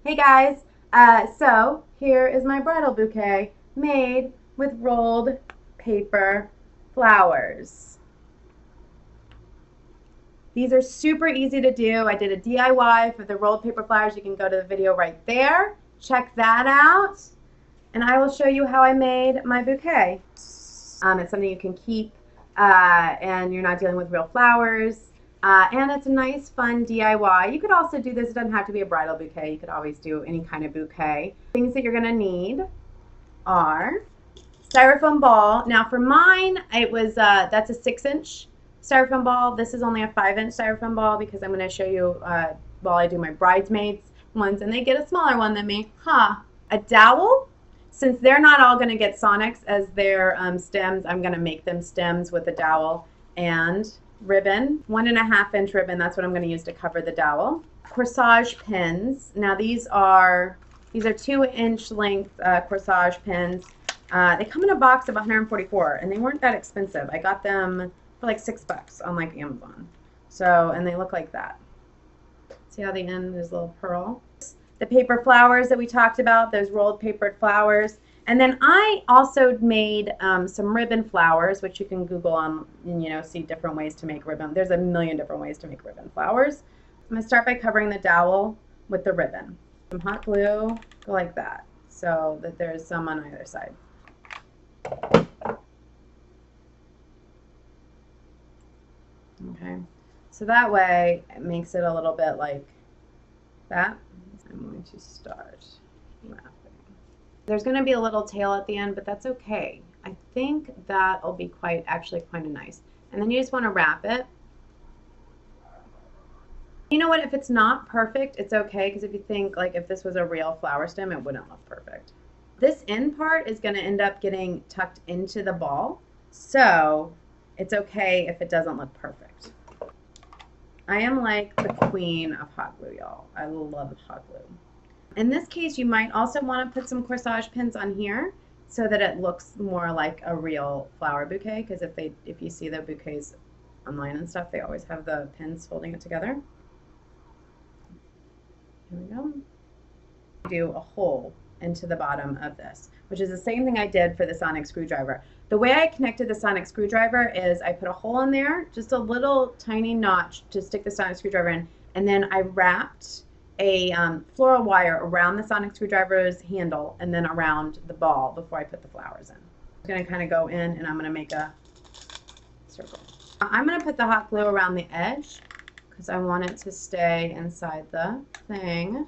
Hey guys, so here is my bridal bouquet made with rolled paper flowers. These are super easy to do. I did a DIY for the rolled paper flowers. You can go to the video right there. Check that out. And I will show you how I made my bouquet. It's something you can keep and you're not dealing with real flowers. And it's a nice, fun DIY. You could also do this. It doesn't have to be a bridal bouquet. You could always do any kind of bouquet. Things that you're going to need are styrofoam ball. Now for mine, it was that's a 6-inch styrofoam ball. This is only a 5-inch styrofoam ball because I'm going to show you while I do my bridesmaids ones, and they get a smaller one than me. A dowel. Since they're not all going to get Sonics as their stems, I'm going to make them stems with a dowel and ribbon, 1.5-inch ribbon. That's what I'm going to use to cover the dowel. Corsage pins. Now these are 2-inch length corsage pins. They come in a box of 144, and they weren't that expensive. I got them for like $6 on like Amazon. So, and they look like that. See how the end is a little pearl. The paper flowers that we talked about, those rolled papered flowers. And then I also made some ribbon flowers, which you can Google on and see different ways to make ribbon. There's a million different ways to make ribbon flowers. I'm going to start by covering the dowel with the ribbon. Some hot glue, go like that, so that there's some on either side. Okay, so that way it makes it a little bit like that. I'm going to start wrapping. There's going to be a little tail at the end, but that's okay. I think that'll be actually quite nice. And then you just want to wrap it. You know what? If it's not perfect, it's okay, because if you think like if this was a real flower stem, it wouldn't look perfect. This end part is going to end up getting tucked into the ball, so it's okay if it doesn't look perfect. I am like the queen of hot glue, y'all. I love hot glue. In this case, you might also want to put some corsage pins on here so that it looks more like a real flower bouquet, because if you see the bouquets online and stuff, they always have the pins holding it together. Here we go. Do a hole into the bottom of this, which is the same thing I did for the sonic screwdriver. The way I connected the sonic screwdriver is I put a hole in there, just a little tiny notch to stick the sonic screwdriver in, and then I wrapped a floral wire around the sonic screwdriver's handle and then around the ball before I put the flowers in. I'm going to kind of go in and I'm going to make a circle. I'm going to put the hot glue around the edge because I want it to stay inside the thing.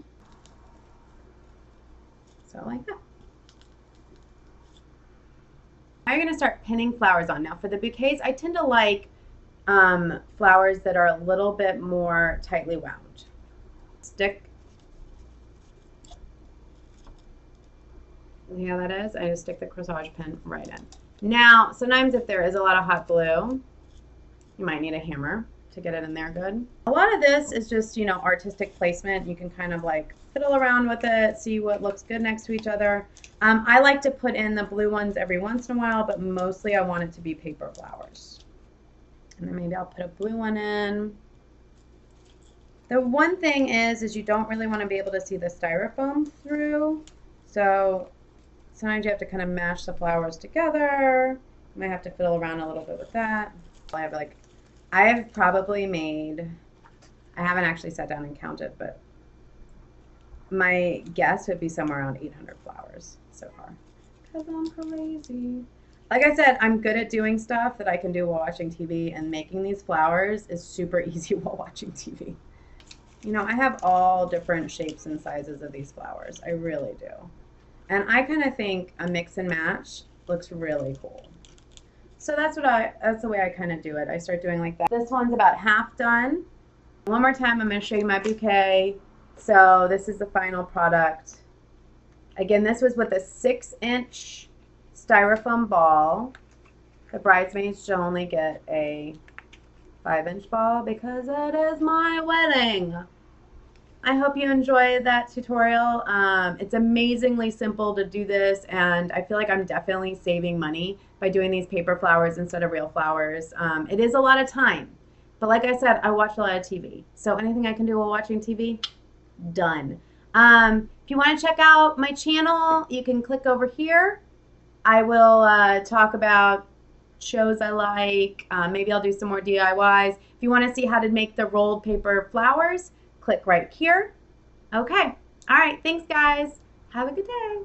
So like that. Now you're going to start pinning flowers on. Now for the bouquets, I tend to like flowers that are a little bit more tightly wound. Stick. See how that is? I just stick the corsage pin right in. Now, sometimes if there is a lot of hot glue, you might need a hammer to get it in there good. A lot of this is just, artistic placement. You can kind of like fiddle around with it, see what looks good next to each other. I like to put in the blue ones every once in a while, but mostly I want it to be paper flowers. And then maybe I'll put a blue one in. The one thing is you don't really want to be able to see the styrofoam through. So sometimes you have to kind of mash the flowers together. You might have to fiddle around a little bit with that. I have probably made, I haven't actually sat down and counted, but my guess would be somewhere around 800 flowers so far. Because I'm crazy. Like I said, I'm good at doing stuff that I can do while watching TV, and making these flowers is super easy while watching TV. I have all different shapes and sizes of these flowers. I really do. And I kind of think a mix and match looks really cool. So that's the way I kind of do it. I start doing like that. This one's about half done. One more time, I'm going to show you my bouquet. So this is the final product. Again, this was with a 6-inch styrofoam ball. The bridesmaids should only get a 5-inch ball because it is my wedding. I hope you enjoyed that tutorial. It's amazingly simple to do this, and I feel like I'm definitely saving money by doing these paper flowers instead of real flowers. It is a lot of time, but like I said, I watch a lot of TV. So anything I can do while watching TV, done. If you want to check out my channel, you can click over here. I will talk about shows I like. Maybe I'll do some more DIYs. If you want to see how to make the rolled paper flowers, click right here. Okay. All right. Thanks, guys. Have a good day.